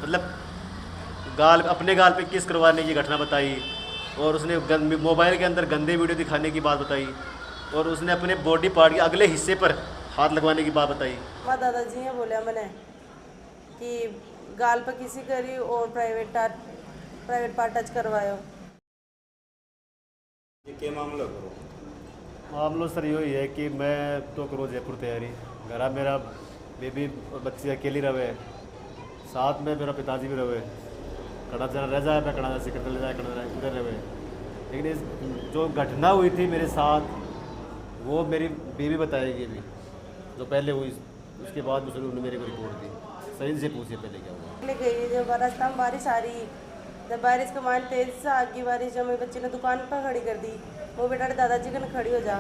मतलब गाल अपने गाल पे किस करवाने की घटना बताई, और उसने मोबाइल के अंदर गंदे वीडियो दिखाने की बात बताई, और उसने अपने बॉडी पार्ट के अगले हिस्से पर हाथ लगवाने की बात बताई। माँ दादाजी ने बोला मैंने कि गाल पर किसी करी और प्राइवेट पार्ट टच करवायो। ये क्या मामला करो? मामलो सर यही है कि मैं तो करो जयपुर तैयारी, घर मेरा बेबी और बच्ची अकेली रहे, साथ में मेरा पिताजी भी रहे, कड़ा जरा रह जाए, मैं कड़ा सिक्कर ले जाए, कड़ा उधर रहे। लेकिन इस जो घटना हुई थी मेरे साथ, वो मेरी बीवी बताएगी अभी, जो पहले हुई, उसके बाद उसने मेरे को रिपोर्ट दी। सही से पूछिए पहले क्या हुआ। ले गई जब रास्ता में बारिश आ रही, जब बारिश के मान तेज से आगी बारिश, जब मेरे बच्चे ने दुकान पर खड़ी कर दी, वो बेटा दादाजी कन खड़ी हो जा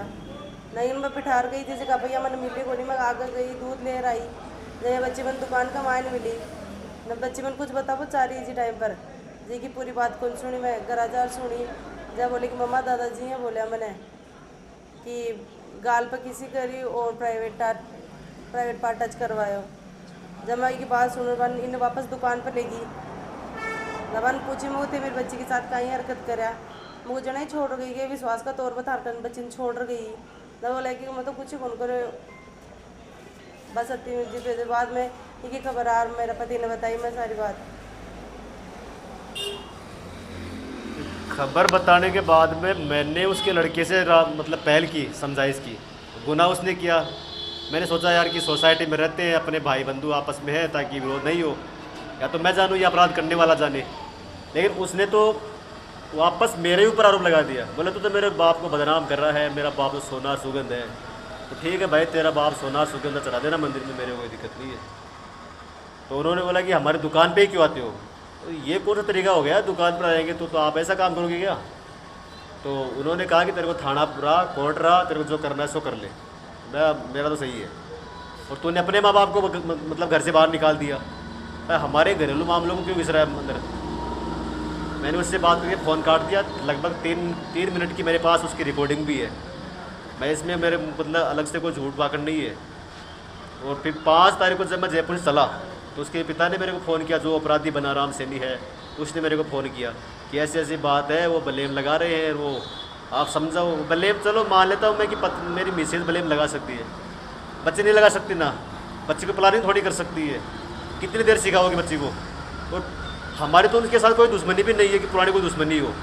नहीं, मैं पिठार गई जैसे कहा भैया मैंने मिली कोनी, मैं आगे गई दूध ले आई, जब बच्चे मैंने दुकान का मान मिली न, बच्चे मैंने कुछ बता वो चाह रही इसी टाइम पर जी की पूरी बात कौन सुनी, मैं गराजार सुनी। जब बोले कि मम्मा दादाजी ने बोला मैंने कि गाल पर किसी करी और प्राइवेट पार्ट टच करवायो। जब मैं की बात सुन इन्हें वापस दुकान पर ले गई, जबान पूछी मुझे थे मेरे बच्चे के साथ कहीं हरकत करा, मुझे जना ही छोड़ गई कि विश्वास का तौर पर थार बच्चे ने छोड़ गई। जब बोला कि मैं तो कुछ ही कौन करे, बस जी बाद में ये खबर आ मेरा पति ने बताई मैं सारी बात। खबर बताने के बाद में मैंने उसके लड़के से मतलब पहल की, समझाइश की, गुनाह उसने किया। मैंने सोचा यार कि सोसाइटी में रहते हैं, अपने भाई बंधु आपस में है, ताकि विरोध नहीं हो, या तो मैं जानूँ या अपराध करने वाला जाने। लेकिन उसने तो वापस मेरे ऊपर आरोप लगा दिया, बोले तो मेरे बाप को बदनाम कर रहा है, मेरा बाप तो सोनार सुगंध है। तो ठीक है भाई, तेरा बाप सोनार सुगंध चढ़ा देना मंदिर में, मेरे को कोई दिक्कत नहीं है। तो उन्होंने बोला कि हमारी दुकान पे ही क्यों आते हो? तो ये कौन सा तरीका हो गया, दुकान पर आएंगे तो आप ऐसा काम करोगे क्या? तो उन्होंने कहा कि तेरे को थाना रहा, कोर्ट रहा, तेरे को जो करना है सो कर ले, मेरा तो सही है। और तूने अपने माँ बाप को मतलब घर से बाहर निकाल दिया, हमारे घरेलू मामलों को क्यों घिस रहा है अंदर? मैंने उससे बात करके फ़ोन काट दिया। लगभग तीन मिनट की मेरे पास उसकी रिकॉर्डिंग भी है। मैं इसमें मेरे मतलब अलग से कोई झूठ बाकड़ नहीं है। और फिर 5 तारीख को जब मैं जयपुर चला तो उसके पिता ने मेरे को फ़ोन किया, जो अपराधी बना राम सैनी है, उसने मेरे को फ़ोन किया कि ऐसी ऐसी बात है, वो ब्लेम लगा रहे हैं, वो आप समझाओ। ब्लेम चलो मान लेता हूँ मैं कि मेरी मिसेज ब्लेम लगा सकती है, बच्चे नहीं लगा सकती ना, बच्चे को प्लानिंग थोड़ी कर सकती है, कितनी देर सिखाओगी बच्ची को? और हमारी तो उनके साथ कोई दुश्मनी भी नहीं है कि पुरानी कोई दुश्मनी हो।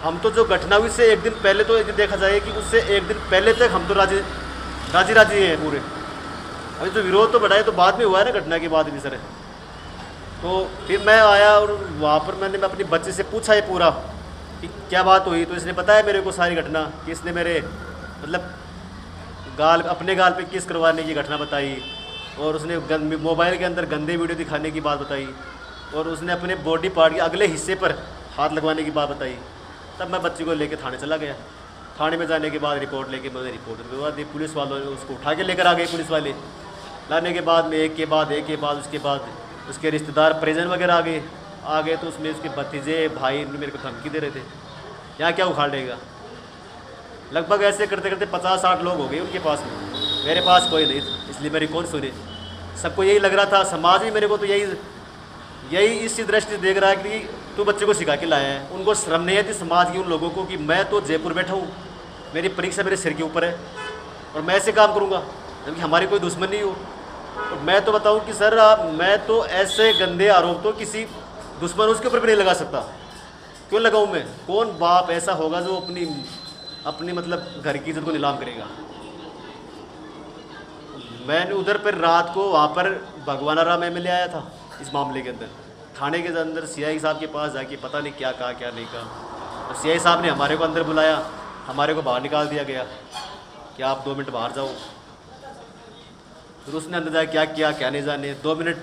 हम तो जो घटना हुई उससे एक दिन पहले, तो यदि देखा जाए कि उससे एक दिन पहले तक हम तो राजी हैं पूरे। अभी जो विरोध तो बढ़ाए तो बाद में हुआ है ना, घटना के बाद भी सर। तो फिर मैं आया और वहाँ पर मैंने अपनी बच्चे से पूछा ये पूरा कि क्या बात हुई। तो इसने बताया मेरे को सारी घटना कि इसने मेरे मतलब अपने गाल पे किस करवाने की घटना बताई, और उसने मोबाइल के अंदर गंदे वीडियो दिखाने की बात बताई, और उसने अपने बॉडी पार्ट के अगले हिस्से पर हाथ लगवाने की बात बताई। तब मैं बच्ची को लेकर थाने चला गया। थाने में जाने के बाद रिपोर्ट लेके मैंने रिपोर्ट करवा दी। पुलिस वालों ने उसको उठा के लेकर आ गए। पुलिस वाले लाने के बाद में एक के बाद उसके बाद उसके रिश्तेदार परिजन वगैरह आ गए। तो उसमें उसके भतीजे भाई मेरे को धमकी दे रहे थे, यहाँ क्या उखाड़ेगा। लगभग ऐसे करते करते 50-60 लोग हो गए उनके पास में। मेरे पास कोई नहीं था, इसलिए मेरी कौन सुने। सबको यही लग रहा था, समाज भी मेरे को तो यही इसी दृष्टि से देख रहा है कि तू बच्चे को सिखा के लाया है। उनको शर्म नहीं आती समाज की उन लोगों को कि मैं तो जयपुर बैठा हूँ, मेरी परीक्षा मेरे सिर के ऊपर है और मैं ऐसे काम करूँगा, जबकि हमारी कोई दुश्मन नहीं हो। तो मैं तो बताऊँ कि सर मैं तो ऐसे गंदे आरोप तो किसी दुश्मन उसके ऊपर भी नहीं लगा सकता। क्यों लगाऊँ मैं? कौन बाप ऐसा होगा जो अपनी मतलब घर की इज्जत को नीलाम करेगा? मैंने उधर पर रात को वहाँ पर भगवाना राम MLA आया था इस मामले के अंदर। थाने के अंदर CI साहब के पास जाके पता नहीं क्या कहा क्या नहीं कहा। तो CI साहब ने हमारे को अंदर बुलाया, हमारे को बाहर निकाल दिया गया कि आप 2 मिनट बाहर जाओ। फिर उसने अंदर जाके क्या किया क्या नहीं जाने। 2 मिनट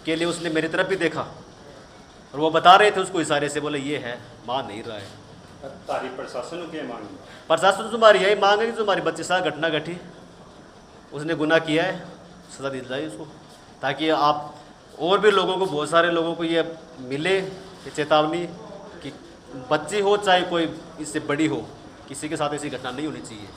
के लिए उसने मेरी तरफ भी देखा और वो बता रहे थे उसको इशारे से, बोले ये है, मान नहीं रहा है। तारी प्रशासन को क्या मांग? प्रशासन तो तुम्हारी यही मांग है कि तुम्हारी बच्चे साथ घटना घटी, उसने गुनाह किया है, सज़ा दी जाए उसको, ताकि आप और भी लोगों को, बहुत सारे लोगों को ये मिले चेतावनी कि बच्ची हो चाहे कोई इससे बड़ी हो, किसी के साथ ऐसी घटना नहीं होनी चाहिए।